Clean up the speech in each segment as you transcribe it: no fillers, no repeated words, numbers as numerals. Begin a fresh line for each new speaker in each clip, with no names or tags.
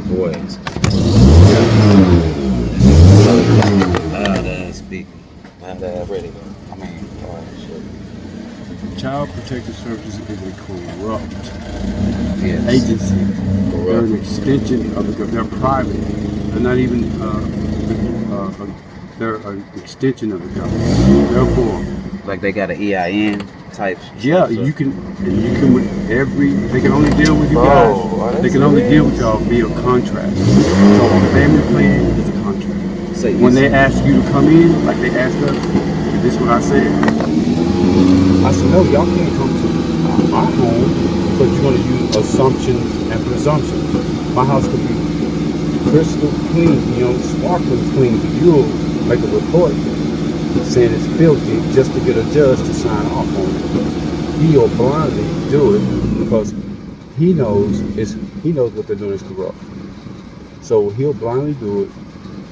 boys.
Yeah.
Loud ass speaker. Loud ass radio. I mean, shit.
Child Protective Services is a corrupt
Yes.
agency. They're
Corrupt.
an extension of the. They're private. They're not even. They're an extension of the government. Therefore,
Like they got an EIN type
yeah,
stuff.
you can with every. They can only deal with you guys. They can only deal with y'all via contract. So a family plan is a contract.
Say
When they ask you to come in, like they asked us, and this is what I said. I said, no, y'all can't come to my home because you're going to use assumptions and presumptions. My house could be crystal clean, sparkling clean. You'll make a report saying it's filthy just to get a judge to sign off on it. He'll blindly do it because he knows what they're doing is corrupt. So he'll blindly do it,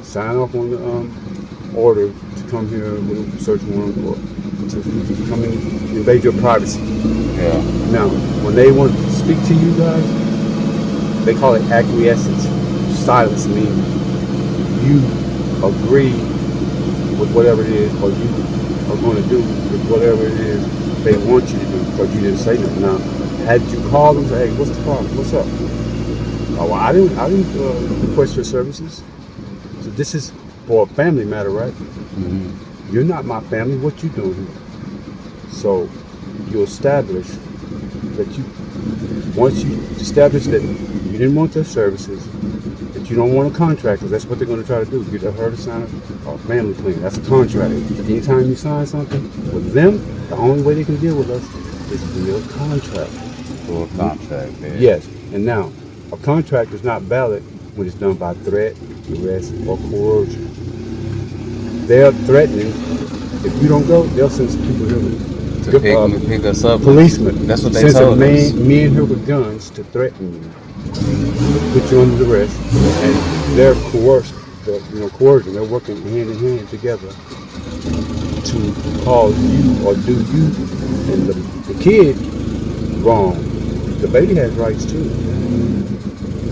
sign off on the order to come here with a search warrant or to come and invade your privacy.
Yeah.
Now, when they want to speak to you guys, they call it acquiescence. Silence means you agree with whatever it is, or you are going to do with whatever it is they want you to do because you didn't say nothing. Now, had you called them and say, hey, what's the problem? What's up? Oh, well, I didn't request your services. So this is for a family matter, right?
Mm-hmm.
You're not my family. What you doing here? So you establish that once you establish that you didn't want their services, that you don't want a contract, because that's what they're going to try to do, get her to sign a family plan. That's a contract. Anytime you sign something with them, the only way they can deal with us is via contract.
For a contract. Yeah.
Yes. And now, a contract is not valid when it's done by threat, duress, or coercion. They're threatening. If you don't go, they'll send some people here
To pick us up.
policemen.
That's what they
Send
told
some
us.
men here with guns to threaten you, put you under arrest, and they're coerced. Coercion. They're working hand in hand together to cause you or do you. And the kid, wrong. The baby has rights too.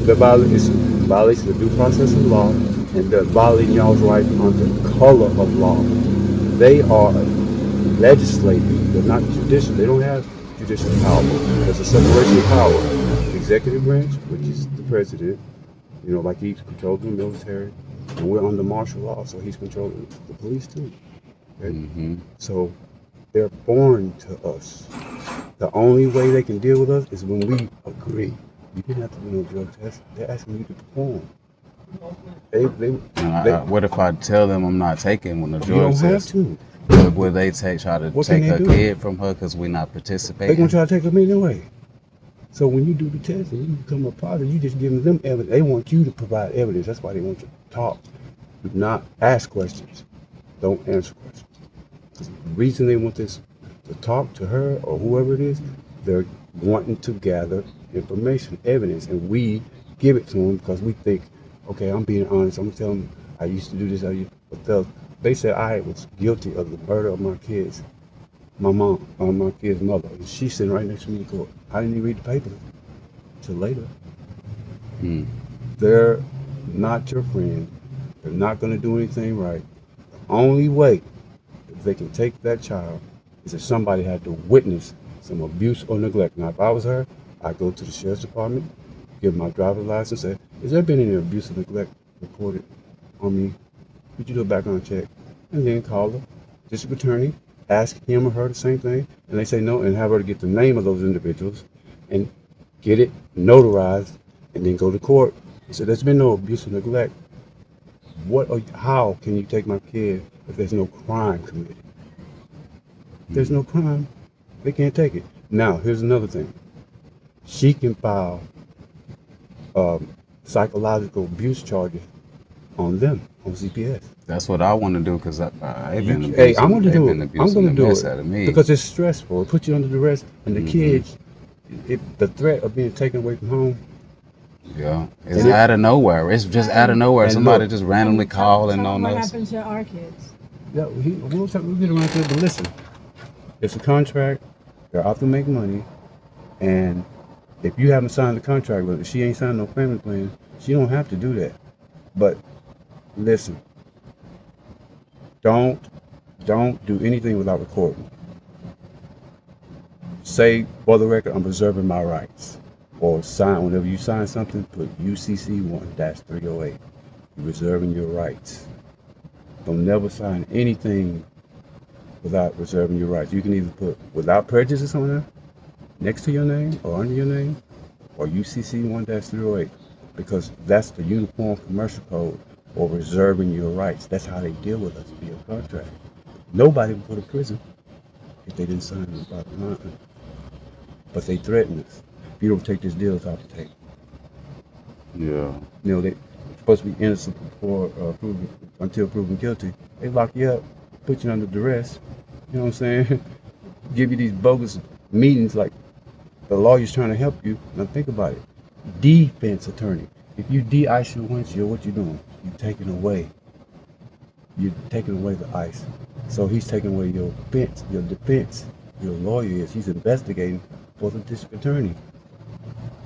It's violation of due process of law, and they're violating y'all's right under color of law. They are legislative. They're not judicial. They don't have judicial power. There's a separation of power. The executive branch, which is the president, like he controls the military, and we're under martial law, so he's controlling the police too. Okay?
Mm-hmm.
So they're foreign to us. The only way they can deal with us is when we agree. You didn't have to do no drug test. They're asking you to perform.
What if I tell them I'm not taking when the
You
drug
don't have
test?
to.
Will they try to
What can
take
they
a
do?
kid from her because we're not
They're
participating?
gonna try to take them anyway. So when you do the test and you become a part of it, you just giving them evidence. They want you to provide evidence. That's why they want you to talk. Do not ask questions. Don't answer questions. The reason they want this to talk to her or whoever it is, they're wanting to gather information, evidence, and we give it to them because we think, okay, I'm being honest. I'm gonna tell them I used to do this. But they said I was guilty of the murder of my kids, my mom, my kid's mother, and she's sitting right next to me in court. I didn't even read the paper till later.
Hmm.
They're not your friend. They're not going to do anything right. The only way that they can take that child is if somebody had to witness some abuse or neglect. Now, if I was her, I'd go to the sheriff's department, give my driver's license, say, has there been any abuse or neglect reported on me? Could you do a background check? And then call the district attorney, ask him or her the same thing, and they say no, and have her to get the name of those individuals and get it notarized, and then go to court. So there's been no abuse or neglect. How can you take my kid if there's no crime committed? If there's no crime, they can't take it. Now, here's another thing. She can file um, psychological abuse charges on them, on CPS.
That's what I want to do because they've been
Hey, I'm
abusing.
going to
They've
do
been
it. I'm
abusing
going
the
to do
mess out of
it
me.
because it's stressful. It puts you under duress, and the
Mhm.
kids, the threat of being taken away from home.
Yeah, it's
And
out of nowhere. It's just out of nowhere.
And
Somebody
look,
just randomly calling on
What
us.
happened to our kids?
yeah, we'll get around to it. But listen, it's a contract. They're out to make money, and If you haven't signed the contract with her, she ain't signed no family plan. She don't have to do that. But listen, don't do anything without recording. Say for the record, I'm reserving my rights. Or sign whenever you sign something, put UCC 1-308. You're reserving your rights. Don't never sign anything without reserving your rights. You can either put without prejudice on there, next to your name or under your name, or UCC 1-308, because that's the Uniform Commercial Code, or reserving your rights. That's how they deal with us via contract. Nobody would go to prison if they didn't sign the dotted line. But they threaten us. If you don't take this deal, it's off the table.
Yeah.
You know, they're supposed to be innocent before until proven guilty. They lock you up, put you under duress. You know what I'm saying? Give you these bogus meetings like the lawyer's trying to help you. Now think about it. Defense attorney. If you de-ice your windshield, what you doing? You're taking away the ice. So he's taking away your defense. Your lawyer is. He's investigating for the district attorney.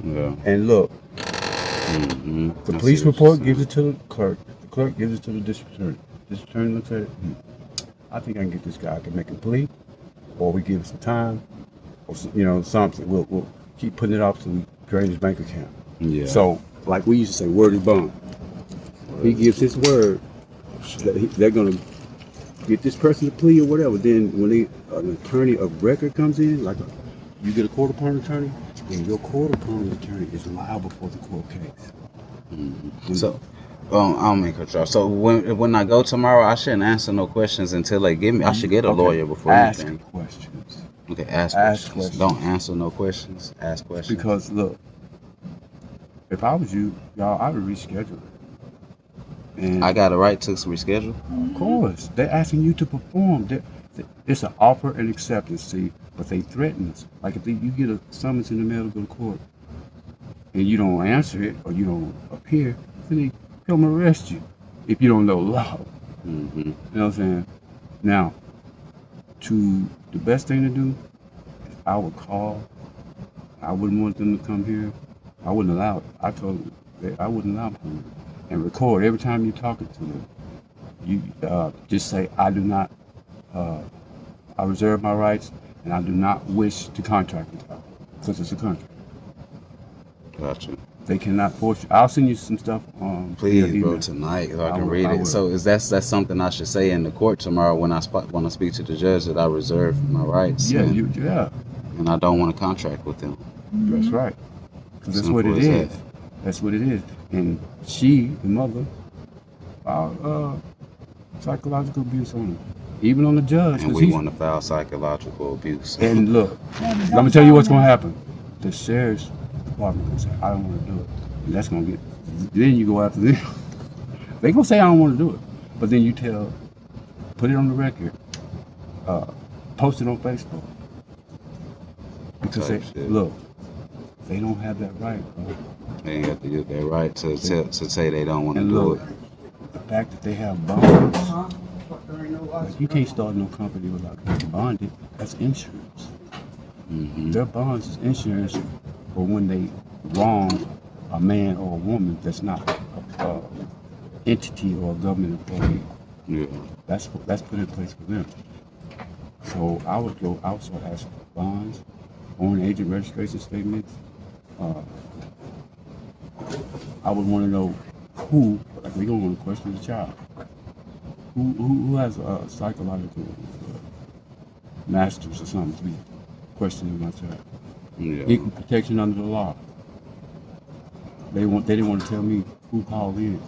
Yeah.
And look,
Mm-hmm.
the police report gives it to the clerk. The clerk gives it to the district attorney. District attorney looks at it. I think I can get this guy. I can make a plea, or we give him some time, or something. We'll keep putting it off till we drain his bank account.
Yeah.
So, like we used to say, word is bond. He gives his word that they're gonna get this person a plea or whatever. Then when an attorney of record comes in, like you get a court appointed attorney, then your court appointed attorney is liable for the court case.
Mm-hmm. So, I'll make her drop. So when I go tomorrow, I shouldn't answer no questions until they give me. I should get a lawyer before
ask
anything.
questions.
Okay, ask questions. Don't answer no questions. Ask questions.
Because look, if I was you, y'all, I would reschedule it. And
I got a right to reschedule.
of course, they're asking you to perform. It's an offer and acceptance, see, but they threaten us. Like if you get a summons in the mail to go to court, and you don't answer it or you don't appear, then they come arrest you if you don't know law.
Mm-hmm.
You know what I'm saying? Now, the best thing to do is I would call. I wouldn't want them to come here. I wouldn't allow it. I told them that I wouldn't allow them and record every time you're talking to them. You just say, I do not, I reserve my rights and I do not wish to contract with you, because it's a contract.
Gotcha.
They cannot force you. I'll send you some stuff.
Please,
via
bro,
email.
tonight so I
I
can
will-
read
I
it.
will.
So that's something I should say in the court tomorrow when I speak to the judge that I reserve my rights.
Yeah,
and, and I don't want to contract with them.
That's right. 'Cause that's what
Simple
it
as
is. That's what it is. And she, the mother, psychological abuse on her, even on the judge.
And
'cause
we
he's-
want to file psychological abuse.
And look, let me tell you what's gonna happen. The sheriff's department gonna say, I don't want to do it. And that's gonna get. Then you go after them. They gonna say I don't want to do it, but then you put it on the record, post it on Facebook. Because
Type shit.
look, they don't have that right, bro.
They ain't got to get their right to say they don't want to
And
do
look,
it.
the fact that they have bonds, like you can't start no company without being bonded. That's insurance.
Mm-hmm.
Their bonds is insurance for when they wrong a man or a woman that's not a entity or a government employee.
Yeah.
That's put in place for them. So I would start asking for bonds, foreign agent registration statements. I would want to know who, like we're going to question the child. Who has a psychological masters or something to be questioning my child.
Yeah.
Equal protection under the law. They didn't want to tell me who called in.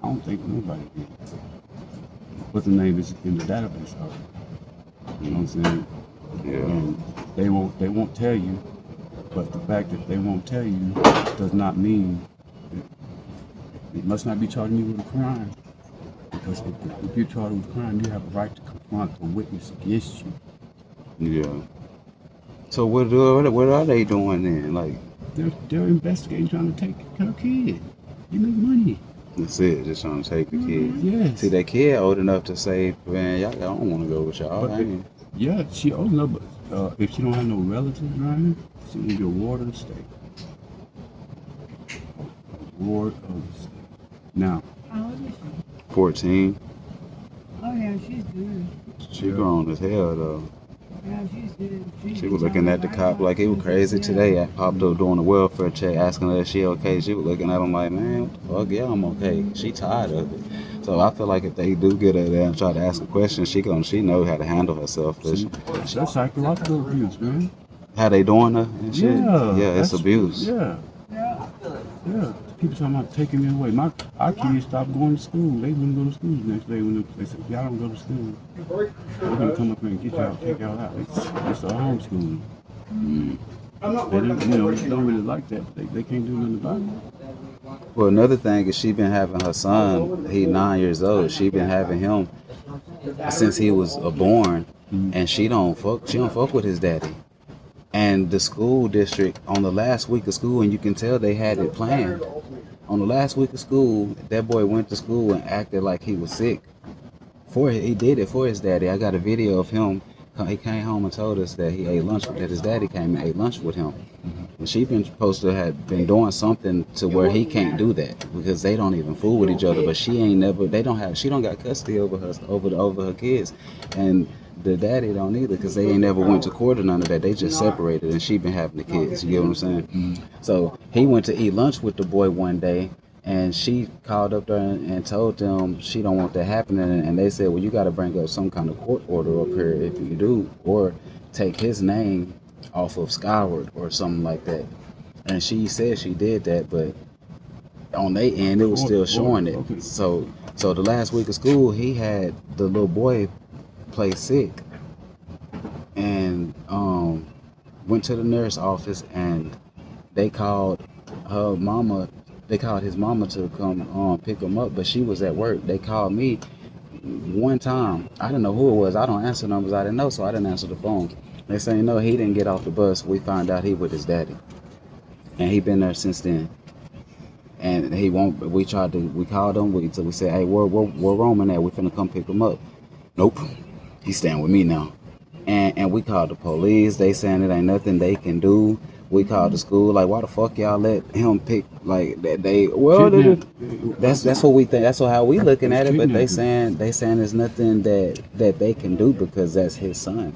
I don't think nobody did. What the name is in the database of it. You know what I'm saying?
Yeah.
And they won't tell you, but the fact that they won't tell you does not mean it must not be charging you with a crime. Because if you're charged with a crime, you have a right to confront a witness against you.
Yeah. So what are they doing then? Like,
They're investigating, trying to take her kid. They make money.
that's it, just trying to take the kid.
Yes.
See, that kid old enough to say, man, y'all, I don't want to go with y'all.
But yeah, she old enough, but if she don't have no relatives around her, She gonna be a ward of the state. Ward of the state. Now,
How old is she?
14.
Oh yeah, she's good.
She grown as hell though.
Yeah, she's good.
She was looking at the cop like he was crazy today. I popped up doing a welfare check, asking her if she okay. She was looking at him like, man, what the fuck? Yeah, I'm okay. She tired of it. So I feel like if they do get her there and try to ask a question, she know how to handle herself.
see, that's psychological abuse, man.
How they doing her and shit?
Yeah,
Yeah, it's
that's-
abuse.
Yeah,
Yeah.
yeah. People talking about taking me away. Our kids stopped going to school. They wouldn't go to school the next day when they said, y'all don't go to school. We're gonna come up here and get y'all, take y'all out. It's a homeschooling. They don't really like that. They can't do nothing about it.
Well, another thing is she been having her son. He 9 years old. She been having him since he was born, and she don't fuck with his daddy. And the school district on the last week of school, and you can tell they had it planned. On the last week of school, that boy went to school and acted like he was sick. He did it for his daddy. I got a video of him. He came home and told us that he ate lunch that his daddy came and ate lunch with him. And she been supposed to have been doing something to where he can't do that because they don't even fool with each other. But she ain't never. She don't got custody over her kids, and the daddy don't either because they ain't never went to court or none of that. They just separated, and she been having the kids. You get what I'm saying? So he went to eat lunch with the boy one day, and she called up there and told them she don't want that happening. And they said, well, you got to bring up some kind of court order up here if you do, or take his name off of Skyward or something like that. And she said she did that, but on their end, it was still showing it.
Okay.
So the last week of school, he had the little boy play sick and went to the nurse office, and they called his mama to come pick him up, but she was at work. They called me one time. I didn't know who it was. I don't answer numbers I didn't know, so I didn't answer the phone. They say no, he didn't get off the bus. We found out he with his daddy, and he been there since then. And he won't. We called him. We said, hey, where Roman at? We finna come pick him up. Nope, he's staying with me now. And we called the police. They saying it ain't nothing they can do. We called the school. Like, why the fuck y'all let him pick like that? That's what we think. That's how we looking at it. But they saying there's nothing that they can do because that's his son.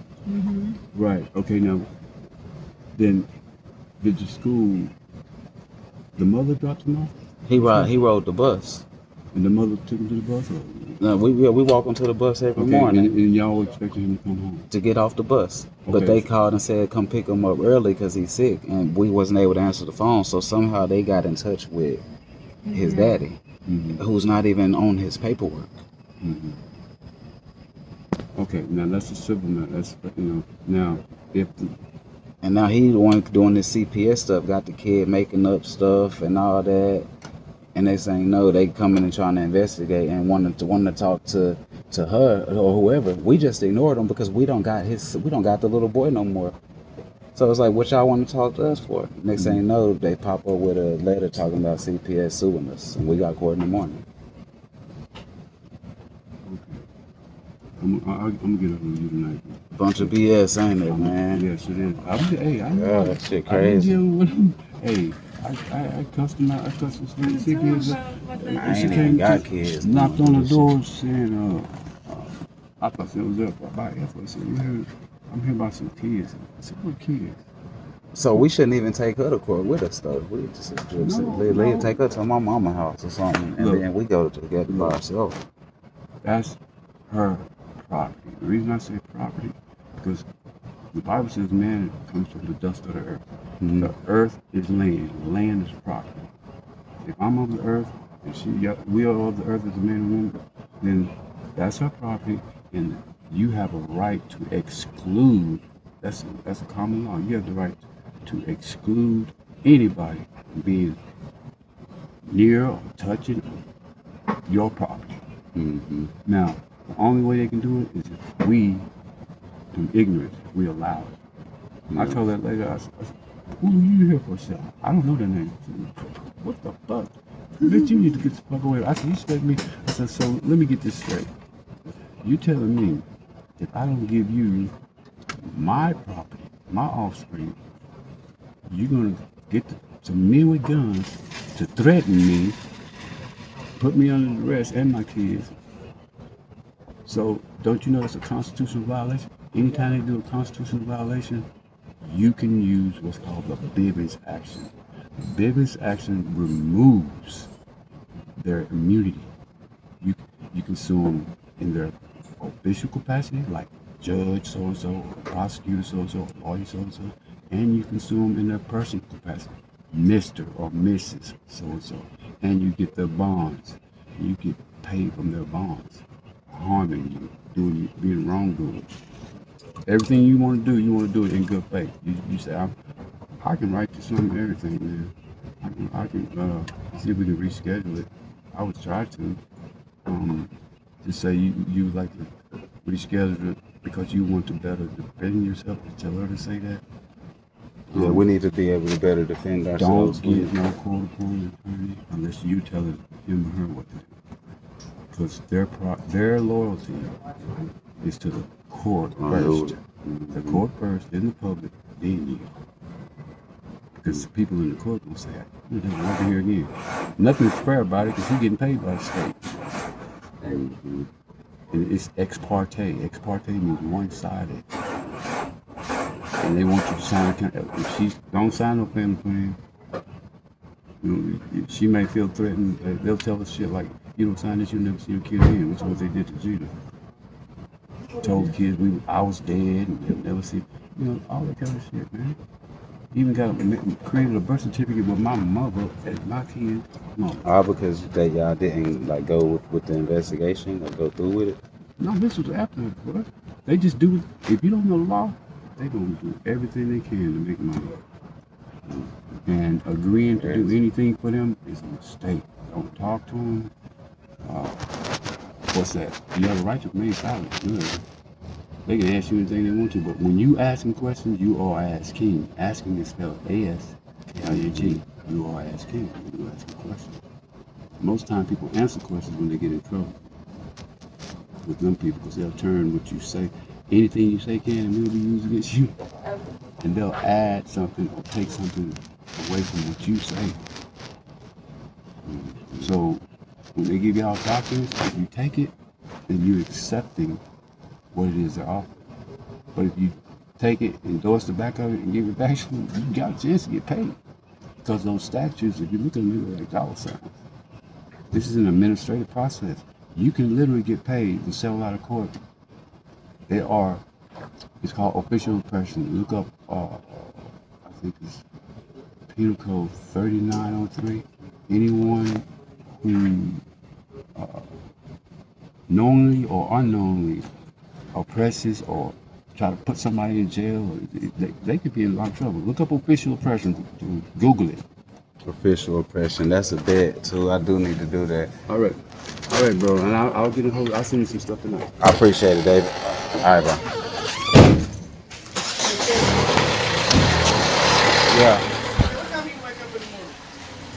Right. Okay. Now, then, did the school? The mother dropped him off,
He rode the bus.
and the mother took him to the bus. Or?
No, we walk him to the bus every morning
and y'all expected him to come home.
to get off the bus. But
Okay.
they called and said come pick him up early because he's sick, and we wasn't able to answer the phone. So somehow they got in touch with his daddy, who's not even on his paperwork.
Okay. Now that's a civil matter. That's Now, if the
And now he the one doing this CPS stuff, got the kid making up stuff and all that. And they saying no, they coming and trying to investigate and wanting to talk to her or whoever. We just ignored them because we don't got the little boy no more. So it's like, what y'all want to talk to us for? Next thing you know, they pop up with a letter talking about CPS suing us, and we got court in the morning.
I'm gonna get up with you tonight.
Bunch of BS, ain't it, man?
Yes, it is. I
Yeah, that shit crazy.
I custom CPS.
I ain't even got kids.
Knocked on the door saying, I thought it was up by effort. I said, I'm here about some kids. I said, what kids?
So we shouldn't even take her to court with us, though. We just take her to my mama's house or something, and then we go together by ourselves.
That's her property. The reason I say property, because the Bible says man comes from the dust of the earth. The earth is land. Land is property. If I'm of the earth, and we are of the earth as a man and woman, then that's her property, and you have a right to exclude. That's a common law. You have the right to exclude anybody from being near or touching your property. Now, the only way they can do it is if we, through ignorance, we allow it. I told that lady, I said, who are you here for, sir? I don't know their name. I said, what the fuck? Bitch, you need to get the fuck away. I said, you expect me? I said, so let me get this straight. You telling me if I don't give you my property, my offspring, you're gonna get to me with guns to threaten me, put me under arrest and my kids. So don't you know that's a constitutional violation? Anytime they do a constitutional violation, you can use what's called the Bivens action. Bivens action removes their immunity. You can sue them in their official capacity, like judge so-and-so, prosecutor so-and-so, lawyer so-and-so, and you can sue them in their personal capacity, Mr. or Mrs. so-and-so, and you get their bonds. You get paid from their bonds, harming you, being wrongdoing. Everything you want to do it in good faith. You say, I can write you some of everything, man. I can see if we can reschedule it. I would try to. Just say you would like to reschedule it because you want to better defend yourself. Tell her to say that.
Yeah, we need to be able to better defend ourselves.
Don't give no court-appointed attorney unless you tell him or her what to do. Because their loyalty is to the court first. The court first, then the public, then you. Because the people in the court will say, "You don't want to hear again." Nothing's fair about it because you're getting paid by the state. And it's ex parte. Ex parte means one-sided. And they want you to sign if she don't sign no family plan, she may feel threatened. They'll tell us shit like, "You don't sign this, you'll never see your kid again," which is what they did to Gina. Told the kids I was dead and they'll never see, all that kind of shit, man. Even created a birth certificate with my mother as my kid's mother.
All because y'all didn't like go with the investigation or go through with it.
No, this was after, bro. They just do. If you don't know the law, they gonna do everything they can to make money. And agreeing to do anything for them is a mistake. Don't talk to them. What's that? You have a right to remain silent. Good. They can ask you anything they want to, but when you ask them questions, you are asking. Asking is spelled A-S-K-I-N-G. You are asking when you ask a question. Most time people answer questions when they get in trouble with them people because they'll turn what you say. Anything you say can and will be used against you. And they'll add something or take something away from what you say. So when they give y'all documents, if you take it, then you're accepting what it is they're offering. But if you take it, endorse the back of it, and give it back to them, you got a chance to get paid. Because those statutes, if you look at them, they're like dollar signs. This is an administrative process. You can literally get paid to settle out of court. It's called official oppression. Look up, I think it's Penal Code 3903. Anyone who knowingly or unknowingly oppresses or try to put somebody in jail, they could be in a lot of trouble. Look up official oppression. Google it.
Official oppression. That's a bet too. I do need to do that.
All right, bro. And I'll get a hold. I'll send you some stuff tonight.
I appreciate it, David. All right, bro. Yeah.
What time you wake up in the morning?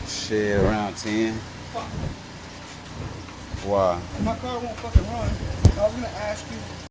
Shit, around 10. Why?
My car won't fucking run. I was gonna ask you